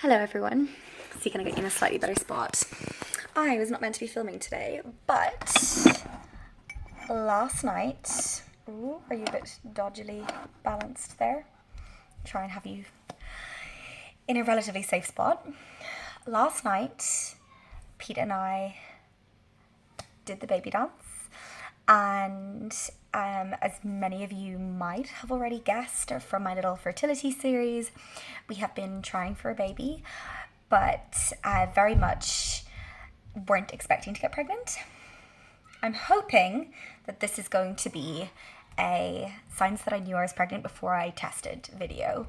Hello everyone. See, can I get you in a slightly better spot? I was not meant to be filming today, but last night... Ooh, are you a bit dodgily balanced there? Try and have you in a relatively safe spot. Last night, Pete and I did the baby dance, and as many of you might have already guessed from my little fertility series, we have been trying for a baby, but very much weren't expecting to get pregnant. I'm hoping that this is going to be a signs that I knew I was pregnant before I tested video.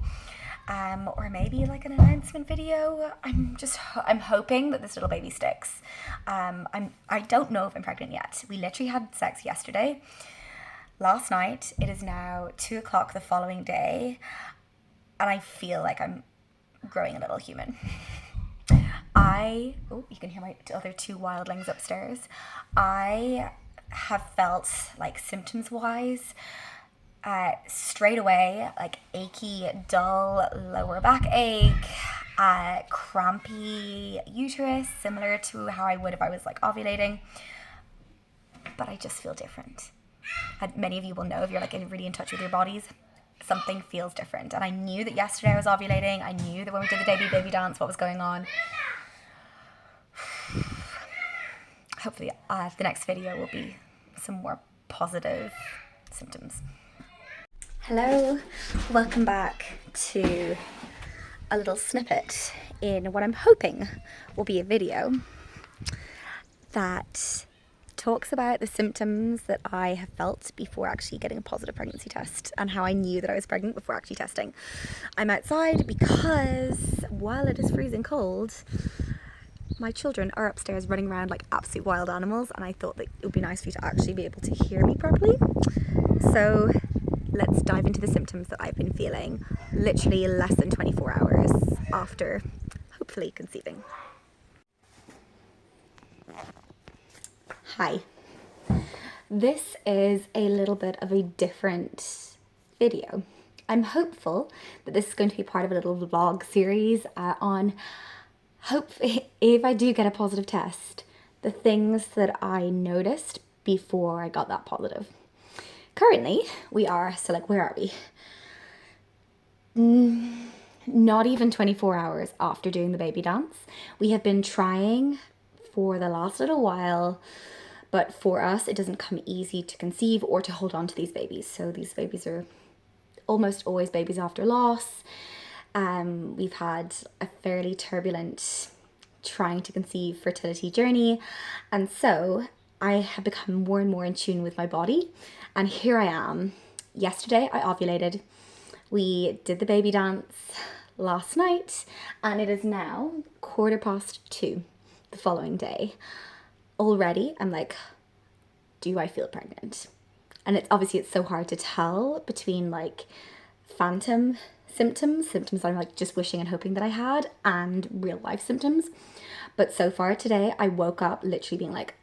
Or maybe like an announcement video. I'm hoping that this little baby sticks. I don't know if I'm pregnant yet. We literally had sex yesterday. Last night, it is now 2:00 the following day, and I feel like I'm growing a little human. You can hear my other two wildlings upstairs. I have felt like symptoms-wise, straight away, like achy, dull lower back ache, crampy uterus, similar to how I would if I was like ovulating, but I just feel different. And many of you will know, if you're like really in touch with your bodies, something feels different. And I knew that yesterday I was ovulating. I knew that when we did the baby dance, what was going on. Hopefully the next video will be some more positive symptoms. Hello, welcome back to a little snippet in what I'm hoping will be a video that talks about the symptoms that I have felt before actually getting a positive pregnancy test, and how I knew that I was pregnant before actually testing. I'm outside because while it is freezing cold, my children are upstairs running around like absolute wild animals, and I thought that it would be nice for you to actually be able to hear me properly. So let's dive into the symptoms that I've been feeling literally less than 24 hours after hopefully conceiving. Hi. This is a little bit of a different video. I'm hopeful that this is going to be part of a little vlog series on if I do get a positive test, the things that I noticed before I got that positive. Currently, we are, so like, where are we? Not even 24 hours after doing the baby dance. We have been trying for the last little while, but for us, it doesn't come easy to conceive or to hold on to these babies. So these babies are almost always babies after loss. We've had a fairly turbulent trying to conceive fertility journey, and so I have become more and more in tune with my body, and here I am. Yesterday I ovulated, we did the baby dance last night, and it is now 2:15 the following day. Already I'm like, do I feel pregnant? And it's so hard to tell between like phantom symptoms that I'm like just wishing and hoping that I had, and real life symptoms. But so far today, I woke up literally being like,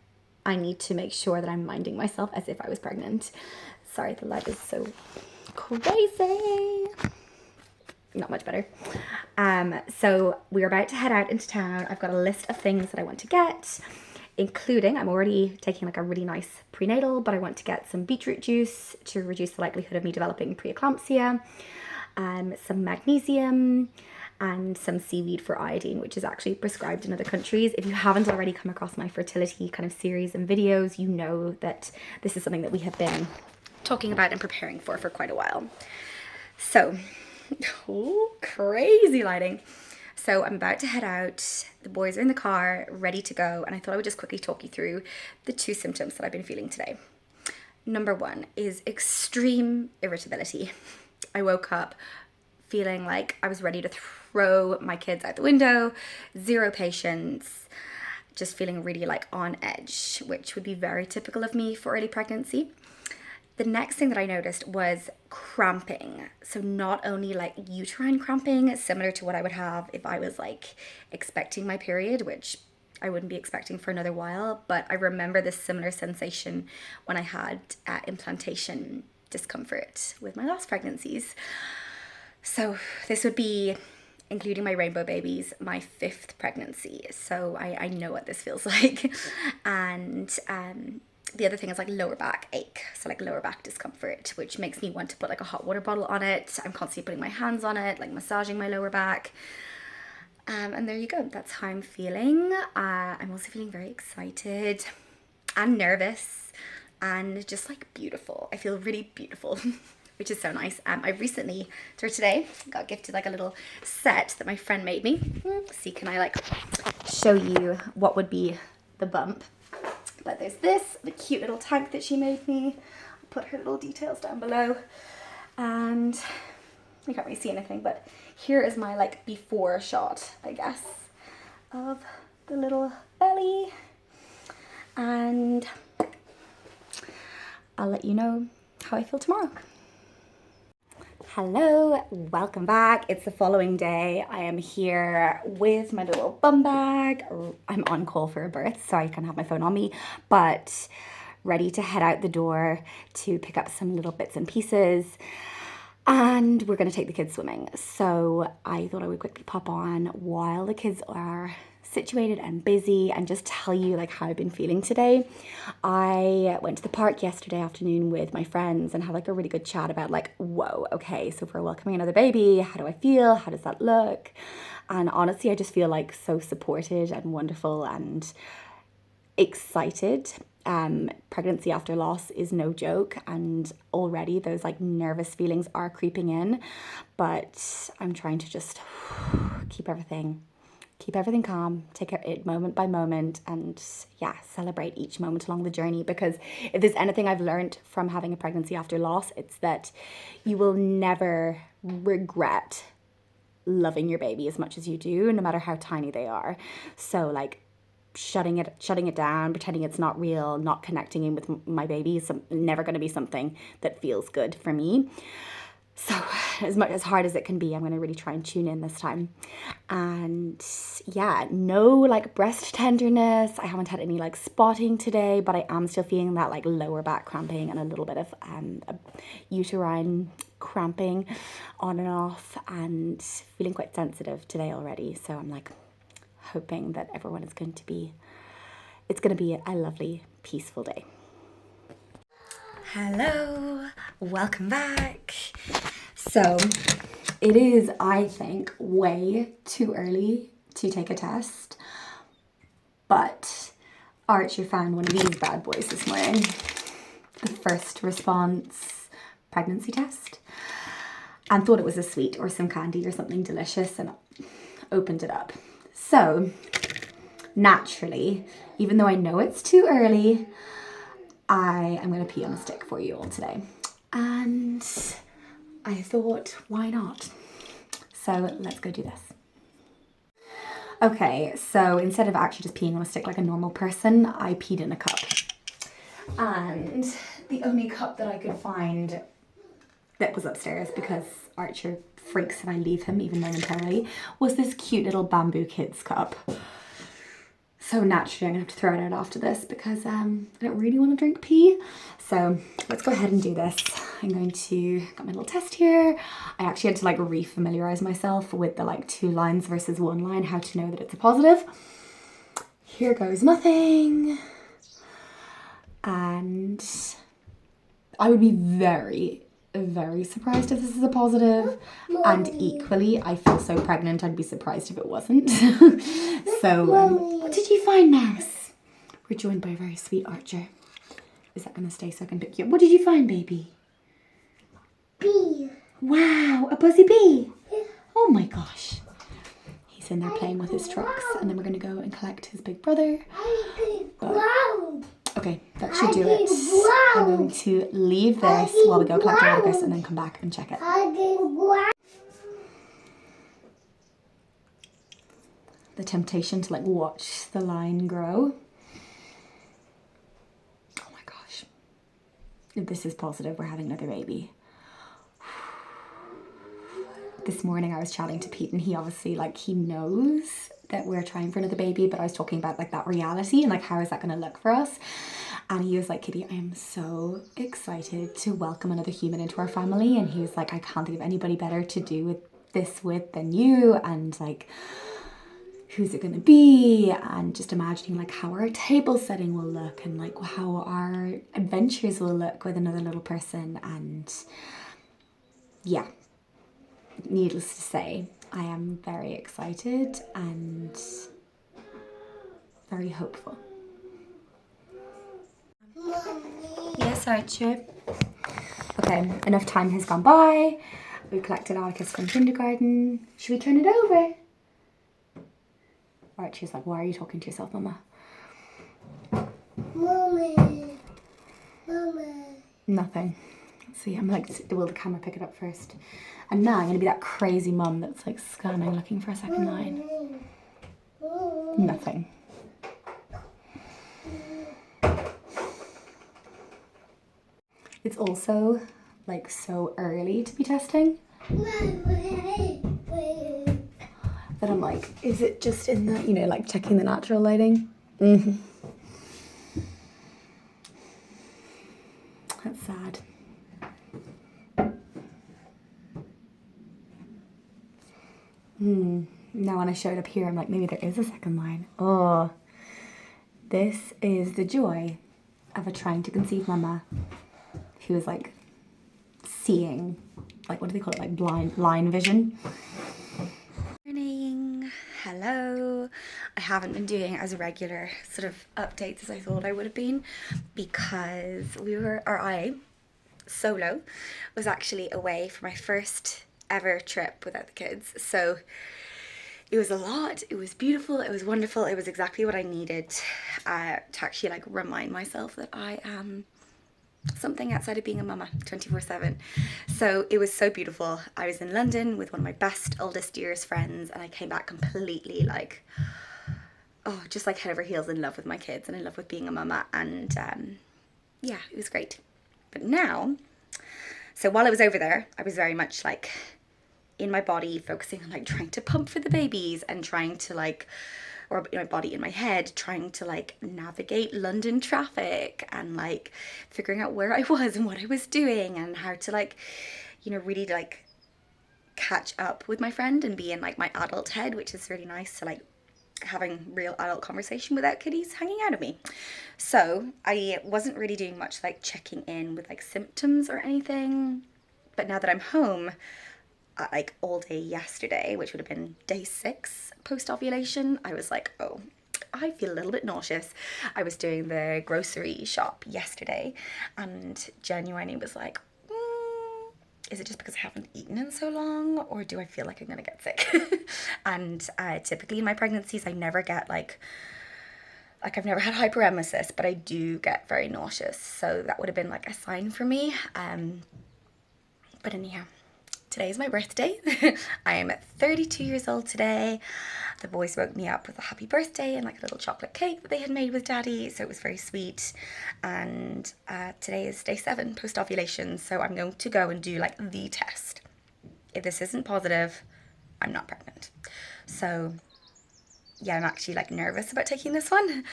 I need to make sure that I'm minding myself as if I was pregnant. Sorry, the light is so crazy. Not much better. So we're about to head out into town. I've got a list of things that I want to get, including, I'm already taking like a really nice prenatal, but I want to get some beetroot juice to reduce the likelihood of me developing preeclampsia. Some magnesium, and some seaweed for iodine, which is actually prescribed in other countries. If you haven't already come across my fertility kind of series and videos, you know that this is something that we have been talking about and preparing for quite a while. So, crazy lighting. So I'm about to head out. The boys are in the car, ready to go, and I thought I would just quickly talk you through the two symptoms that I've been feeling today. Number one is extreme irritability. I woke up feeling like I was ready to throw my kids out the window, zero patience, just feeling really like on edge, which would be very typical of me for early pregnancy. The next thing that I noticed was cramping. So not only like uterine cramping, similar to what I would have if I was like expecting my period, which I wouldn't be expecting for another while, but I remember this similar sensation when I had implantation discomfort with my last pregnancies. So this would be including my rainbow babies, my 5th pregnancy. So I know what this feels like. And the other thing is like lower back ache, so like lower back discomfort, which makes me want to put like a hot water bottle on it. I'm constantly putting my hands on it, like massaging my lower back. And there you go, that's how I'm feeling. I'm also feeling very excited and nervous and just like beautiful. I feel really beautiful, which is so nice. I recently, through today, got gifted like a little set that my friend made me. See, can I like show you what would be the bump? But there's this, the cute little tank that she made me. I'll put her little details down below. And you can't really see anything, but here is my like before shot, I guess, of the little belly. And I'll let you know how I feel tomorrow. Hello, welcome back. It's the following day. I am here with my little bum bag. I'm on call for a birth, so I can have my phone on me, but ready to head out the door to pick up some little bits and pieces. And we're going to take the kids swimming. So I thought I would quickly pop on while the kids are situated and busy and just tell you like how I've been feeling today. I went to the park yesterday afternoon with my friends and had like a really good chat about like, whoa, okay, so if we're welcoming another baby, how do I feel? How does that look? And honestly, I just feel like so supported and wonderful and excited. Pregnancy after loss is no joke, and already those like nervous feelings are creeping in, but I'm trying to just keep everything calm, take it moment by moment, and yeah, celebrate each moment along the journey. Because if there's anything I've learned from having a pregnancy after loss, it's that you will never regret loving your baby as much as you do, no matter how tiny they are. So like shutting it down, pretending it's not real, not connecting in with my baby is never going to be something that feels good for me. So as hard as it can be, I'm going to really try and tune in this time. And yeah, no like breast tenderness. I haven't had any like spotting today, but I am still feeling that like lower back cramping and a little bit of uterine cramping on and off, and feeling quite sensitive today already. So I'm like hoping that everyone is going to be, it's going to be a lovely, peaceful day. Hello, welcome back. So it is, I think, way too early to take a test, but Archer found one of these bad boys this morning, the first response pregnancy test, and thought it was a sweet or some candy or something delicious, and opened it up. So naturally, even though I know it's too early, I am going to pee on a stick for you all today. And I thought, why not? So let's go do this. Okay, so instead of actually just peeing on a stick like a normal person, I peed in a cup. And the only cup that I could find that was upstairs, because Archer freaks and I leave him even momentarily, was this cute little bamboo kids cup. So naturally I'm gonna have to throw it out after this because I don't really want to drink pee. So let's go ahead and do this. I'm going to got my little test here. I actually had to like re-familiarize myself with the like 2 lines versus 1 line, how to know that it's a positive. Here goes nothing. And I would be very surprised if this is a positive, and equally I feel so pregnant I'd be surprised if it wasn't. So what did you find, Mouse? We're joined by a very sweet Archer. Is that gonna stay so I can pick you up? What did you find, baby? Bee. Wow, a buzzy bee. Oh my gosh, he's in there playing with his trucks, and then we're gonna go and collect his big brother. Okay, that should do it. I'm going to leave this while we go collect our Argus and then come back and check it. The temptation to like watch the line grow. Oh my gosh. If this is positive, we're having another baby. This morning I was chatting to Pete, and he obviously like, he knows that we're trying for another baby, but I was talking about like that reality and like how is that going to look for us. And he was like, Kitty, I am so excited to welcome another human into our family. And he was like, I can't think of anybody better to do with this with than you, and like, who's it going to be, and just imagining like how our table setting will look and like how our adventures will look with another little person. And yeah, needless to say, I am very excited and very hopeful. Yes, Archie. Okay, enough time has gone by. We've collected Atticus from kindergarten. Should we turn it over? Archie's like, why are you talking to yourself, Mama? Mommy. Mama. Nothing. See, I'm like, will the camera pick it up first? And now I'm going to be that crazy mum that's like scanning, looking for a second line. Nothing. It's also like so early to be testing that I'm like, is it just in the, you know, like checking the natural lighting? Mm-hmm. That's sad. Now when I showed up here, I'm like, maybe there is a second line. Oh, this is the joy of a trying to conceive mama who is like seeing, like, what do they call it? Like line vision. Morning. Hello. I haven't been doing as regular sort of updates as I thought I would have been because I, solo, was actually away for my first ever trip without the kids. So it was a lot. It was beautiful. It was wonderful. It was exactly what I needed to actually like remind myself that I am something outside of being a mama 24/7. So it was so beautiful. I was in London with one of my best, oldest, dearest friends, and I came back completely like, oh, just like head over heels in love with my kids and in love with being a mama. And yeah, it was great. But now, so while I was over there, I was very much like in my body, focusing on like trying to pump for the babies and trying to like, or in my body, in my head, trying to like navigate London traffic and like figuring out where I was and what I was doing and how to like, you know, really like catch up with my friend and be in like my adult head, which is really nice to like having real adult conversation without kiddies hanging out of me. So I wasn't really doing much like checking in with like symptoms or anything. But now that I'm home, like all day yesterday, which would have been day 6 post-ovulation, I was like, oh, I feel a little bit nauseous. I was doing the grocery shop yesterday and genuinely was like, is it just because I haven't eaten in so long, or do I feel like I'm gonna get sick? And typically in my pregnancies, I never get like I've never had hyperemesis, but I do get very nauseous. So that would have been like a sign for me. But anyhow, today is my birthday. I am 32 years old today. The boys woke me up with a happy birthday and like a little chocolate cake that they had made with daddy, so it was very sweet. And today is day 7 post-ovulation, so I'm going to go and do like the test. If this isn't positive, I'm not pregnant. So yeah, I'm actually like nervous about taking this one.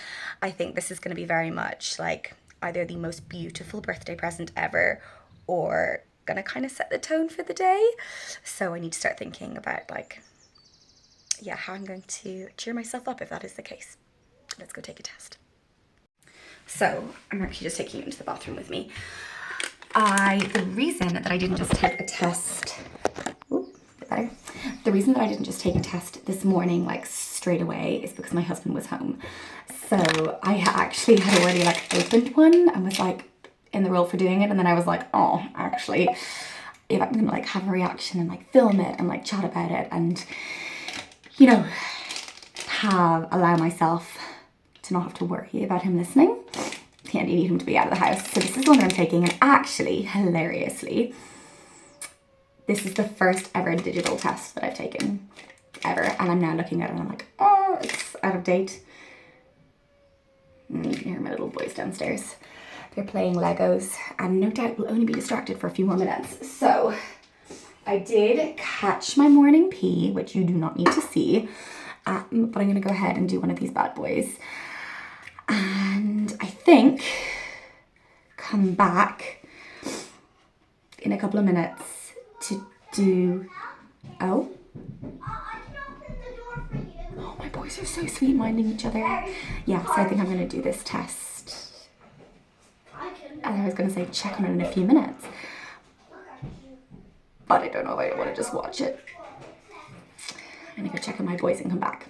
I think this is going to be very much like either the most beautiful birthday present ever or gonna kind of set the tone for the day. So I need to start thinking about like, yeah, how I'm going to cheer myself up if that is the case. Let's go take a test. So I'm actually just taking you into the bathroom with me. The reason that I didn't just take a test, the reason that I didn't just take a test this morning like straight away is because my husband was home. So I actually had already like opened one and was like in the role for doing it, and then I was like, oh, actually, if I'm gonna like have a reaction and like film it and like chat about it and, you know, allow myself to not have to worry about him listening, I need him to be out of the house. So this is one that I'm taking, and actually, hilariously, this is the first ever digital test that I've taken ever, and I'm now looking at it and I'm like, oh, it's out of date. And you can hear my little boys downstairs. They're playing Legos and no doubt will only be distracted for a few more minutes. So I did catch my morning pee, which you do not need to see, but I'm gonna go ahead and do one of these bad boys. And I think come back in a couple of minutes to do Oh? I can open the door for you. Oh, my boys are so sweet minding each other. Yeah, so I think I'm going to do this test. And I was going to say check on it in a few minutes. But I don't know if I want to just watch it. I'm going to go check on my boys and come back.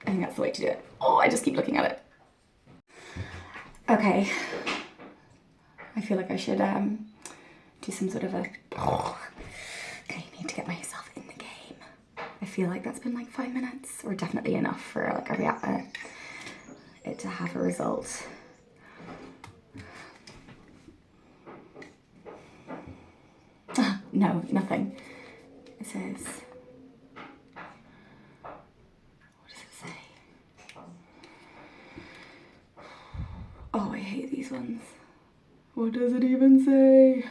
I think that's the way to do it. Oh, I just keep looking at it. Okay. I feel like I should do some sort of a... Okay, I need to get myself in the game. I feel like that's been like 5 minutes, or definitely enough for like it to have a result. No, nothing. It says... What does it say? Oh, I hate these ones. What does it even say?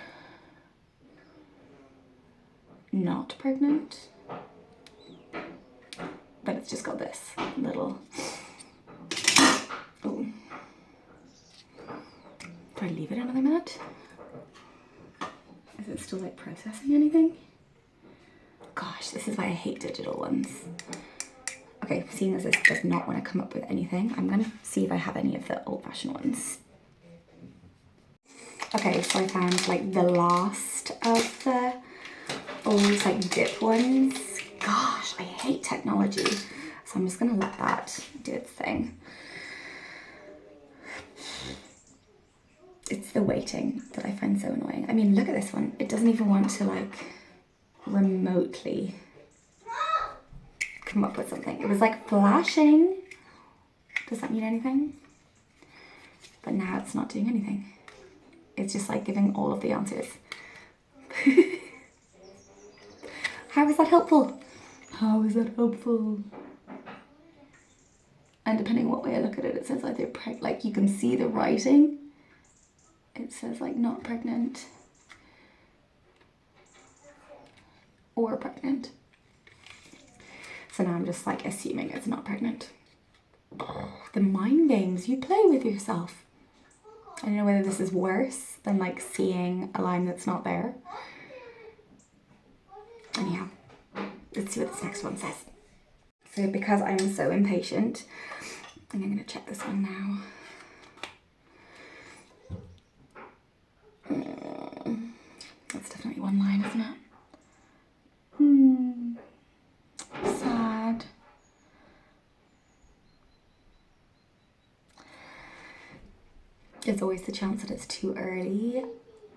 Not pregnant. But it's just got this little... Oh. Do I leave it another minute? Is it still like processing anything? Gosh, this is why I hate digital ones. Okay, seeing as this does not want to come up with anything, I'm gonna see if I have any of the old-fashioned ones. Okay, so I found like the last of the old like dip ones. Gosh, I hate technology. So I'm just gonna let that do its thing. It's the waiting that I find so annoying. I mean, look at this one. It doesn't even want to like remotely come up with something. It was like flashing. Does that mean anything? But now it's not doing anything. It's just like giving all of the answers. How is that helpful? How is that helpful? And depending what way I look at it, it says either like you can see the writing. It says like not pregnant or pregnant. So now I'm just like assuming it's not pregnant. The mind games you play with yourself. I don't know whether this is worse than like seeing a line that's not there. Anyhow, let's see what this next one says. So because I am so impatient, I think I'm going to check this one now. That's definitely one line, isn't it? Sad. There's always the chance that it's too early,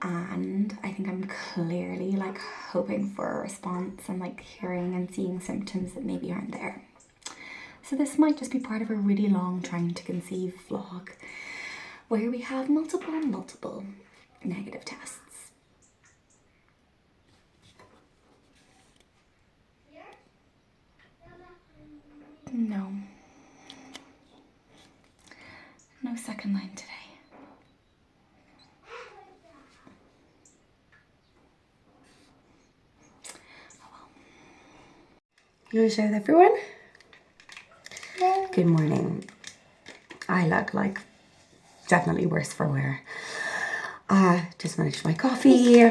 and I think I'm clearly like hoping for a response and like hearing and seeing symptoms that maybe aren't there. So this might just be part of a really long trying to conceive vlog where we have multiple negative tests. No. No second line today. Oh well. You want to share with everyone? Good morning. I look like definitely worse for wear. Just finished my coffee.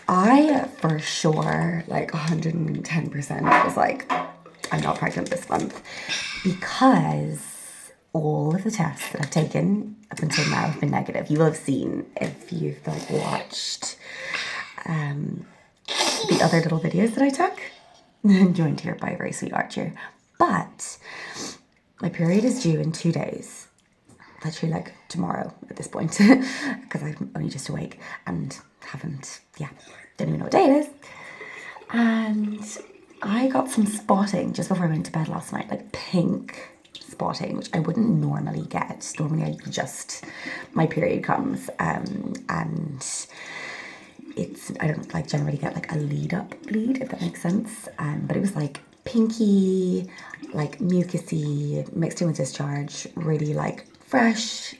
I for sure like 110% was like, I'm not pregnant this month, because all of the tests that I've taken up until now have been negative. You will have seen if you've like watched the other little videos that I took. I'm joined here by a very sweet Archer. But my period is due in 2 days. Literally like tomorrow at this point, because I'm only just awake and don't even know what day it is. And I got some spotting just before I went to bed last night, like pink spotting, which I wouldn't normally get. Normally my period comes and I don't like generally get like a lead up bleed, if that makes sense. But it was like pinky, like mucusy, mixed in with discharge, really like fresh,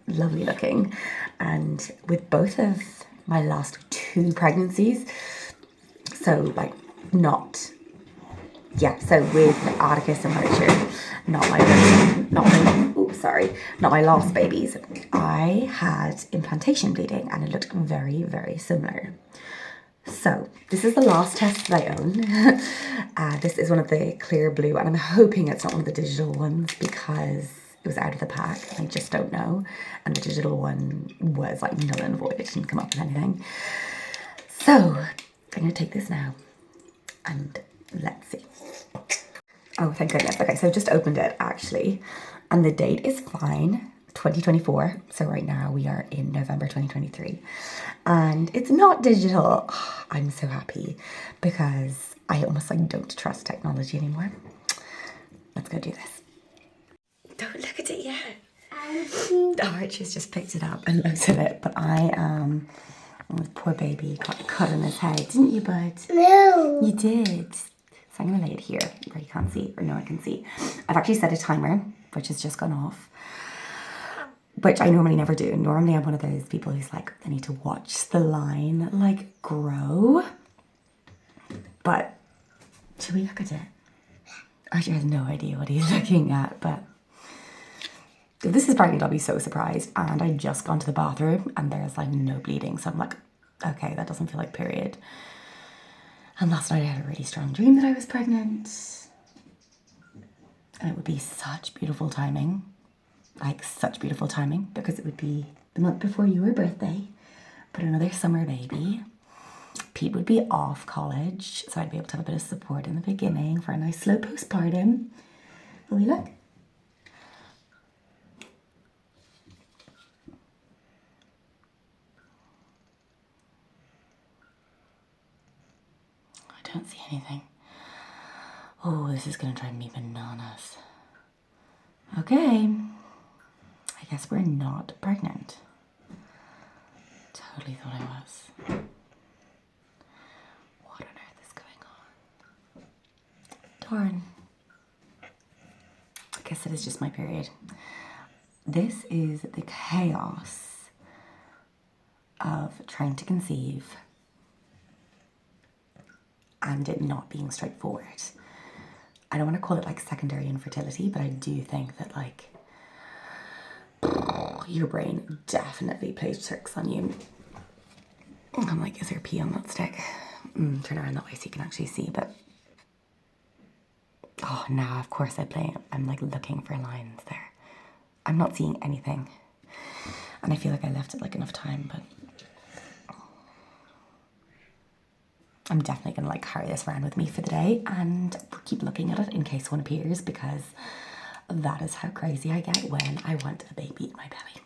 lovely looking. And with both of my last 2 pregnancies, so like so with Atticus and Archer, not my last babies, I had implantation bleeding and it looked very, very similar. So this is the last test that I own. This is one of the clear blue, and I'm hoping it's not one of the digital ones because it was out of the pack. I just don't know. And the digital one was like null and void. It didn't come up with anything. So I'm gonna take this now and let's see. Oh, thank goodness. Okay, so I've just opened it actually, and the date is fine, 2024. So right now we are in November 2023, and it's not digital. Oh, I'm so happy because I almost like don't trust technology anymore. Let's go do this. Don't look at it yet. Archie's just picked it up and looked at it, but I am. Oh, poor baby got a cut on his head, didn't you, bud? No. You did. So I'm gonna lay it here where you can't see, or no, I can see. I've actually set a timer, which has just gone off, which I normally never do. Normally I'm one of those people who's like, I need to watch the line like grow. But should we look at it? Archie has no idea what he's looking at, but if this is pregnant, I'll be so surprised. And I just gone to the bathroom and there's like no bleeding. So I'm like, okay, that doesn't feel like period. And last night I had a really strong dream that I was pregnant. And it would be such beautiful timing. Like such beautiful timing, because it would be the month before your birthday, but another summer baby. Pete would be off college, so I'd be able to have a bit of support in the beginning for a nice slow postpartum. Will we look? I don't see anything. Oh, this is gonna drive me bananas. Okay, I guess we're not pregnant. Totally thought I was. What on earth is going on? Darn. I guess it is just my period. This is the chaos of trying to conceive and it not being straightforward. I don't want to call it like secondary infertility, but I do think that like your brain definitely plays tricks on you. I'm like, is there pee on that stick? Turn around that way so you can actually see, but oh, now of course I'm like looking for lines there. I'm not seeing anything. And I feel like I left it like enough time, but I'm definitely gonna like carry this around with me for the day and keep looking at it in case one appears, because that is how crazy I get when I want a baby in my belly.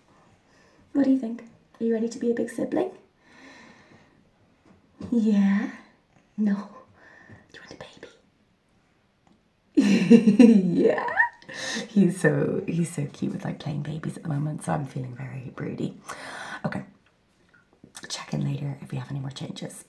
What do you think? Are you ready to be a big sibling? Yeah? No? Do you want a baby? Yeah. He's so cute with like playing babies at the moment, so I'm feeling very broody. Okay. Check in later if we have any more changes.